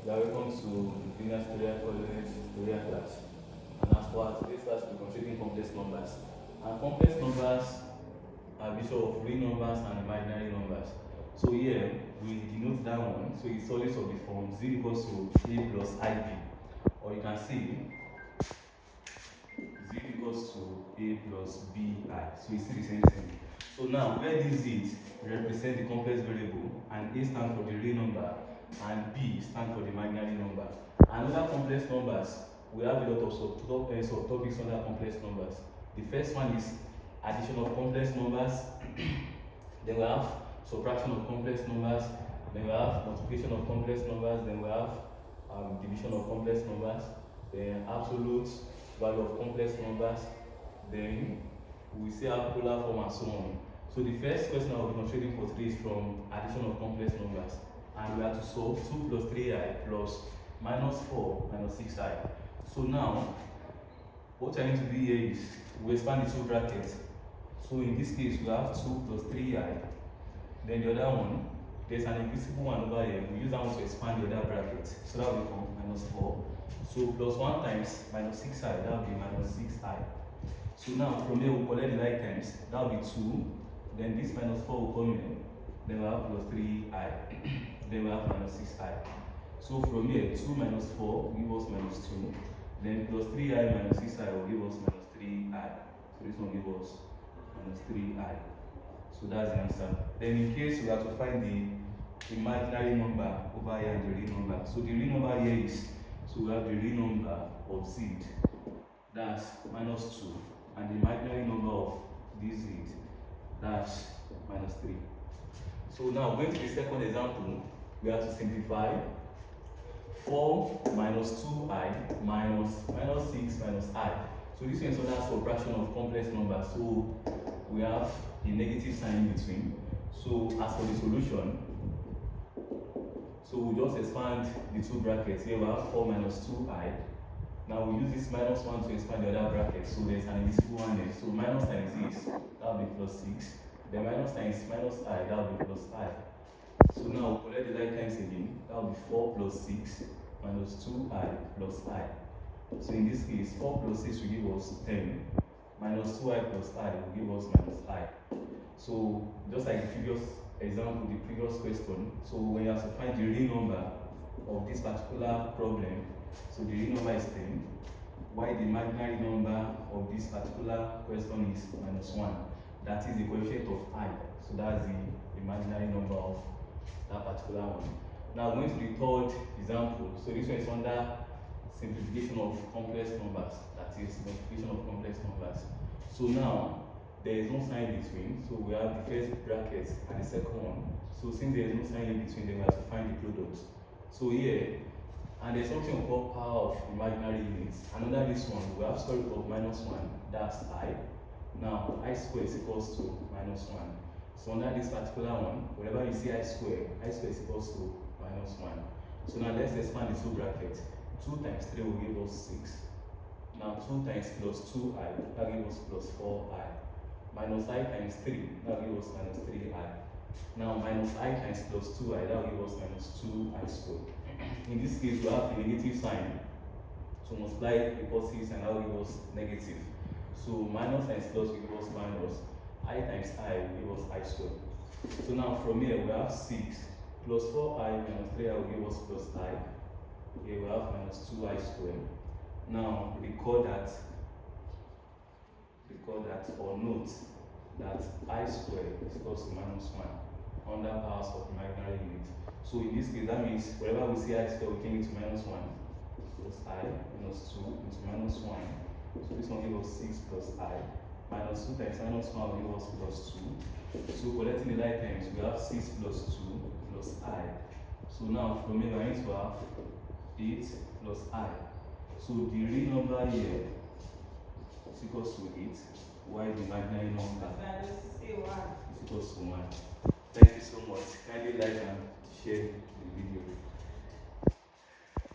You are welcome to the Junior Tutorial College tutorial class. And as for today's class, we're considering complex numbers. And complex numbers are a mixture of real numbers and imaginary numbers. So here we denote that one. So it's always of the form z equals to a plus ib. Or you can see z equals to a plus bi. So you see the same thing. So now where this z represent the complex variable and a stands for the real number and b stands for the imaginary number. And other complex numbers, we have a lot of subtopics under complex numbers. The first one is addition of complex numbers. Then we have subtraction of complex numbers. Then we have multiplication of complex numbers. Then we have division of complex numbers. Then absolute value of complex numbers. Then we see our polar form and so on. So the first question I will be considering for today is from addition of complex numbers. And we have to solve 2 plus 3i plus minus 4 minus 6i. So now, what I need to do here is we expand the two brackets. So in this case, we have 2 plus 3i. Then the other one, there's an invisible one over here. We use that one to expand the other bracket. So that will become minus 4. So plus 1 times minus 6i, that will be minus 6i. So now from here, we'll collect the like times. That will be 2. Then this minus 4 will come in. Then we'll have plus 3i. Then we have minus 6i. So from here, 2 minus 4 will give us minus 2. Then plus 3i minus 6i will give us minus 3i. So this one will give us minus 3i. So that's the answer. Then in case we have to find the imaginary number over here and the real number. So the real number here is, so we have the real number of z, that's minus 2. And the imaginary number of this z, that's minus 3. So now going to the second example, we have to simplify 4 minus 2i minus 6 minus i. So this one is another subtraction of complex numbers. So we have a negative sign in between. So as for the solution, so we just expand the two brackets. Here we have 4 minus 2i. Now we use this minus 1 to expand the other bracket. So there's an invisible one there. So minus times this, that will be plus 6. The minus times minus i, that will be plus i. So now we'll collect the like times again. That will be 4 plus 6 minus 2i plus i. So in this case, 4 plus 6 will give us 10. Minus 2i plus i will give us minus i. So just like the previous example, the previous question, so when you have to find the real number of this particular problem, so the real number is 10, while the imaginary number of this particular question is minus 1. That is the coefficient of I. So that's the imaginary number of that particular one. Now going to the third example. So this one is under simplification of complex numbers. That is multiplication of complex numbers. So now there is no sign between. So we have the first bracket and the second one. So since there is no sign in between, then we have to find the product. So here, and there's something called power of imaginary units. And under this one, we have square root of minus 1. That's I. Now, I squared is equals to minus 1. So under this particular one, whenever you see I squared is equals to minus 1. So now let's expand the two brackets. 2 times 3 will give us 6. Now 2 times plus 2i, that gives us plus 4i. Minus I times 3, that gives us minus 3i. Now minus I times plus 2i, that will give us minus 2i squared. In this case, we have a negative sign. So multiply the positives and that will give us negative. So minus times plus will give us minus. I times I will give us I squared. So now from here we have 6 plus 4i minus 3i will give us plus I. Here we have minus 2i squared. Now record that or note that I squared is equals to minus 1 under powers of imaginary unit. So in this case, that means wherever we see I squared, we can get to minus 1 plus I minus 2 into minus 1. So this one gives us 6 plus I. Minus 2 times minus 1 will give us plus 2. So collecting the like terms, we have 6 plus 2 plus I. So now from here, I need to have 8 plus I. So the real number here is equals to 8, while the imaginary number is equals to 1. Thank you so much. Kindly like and share the video.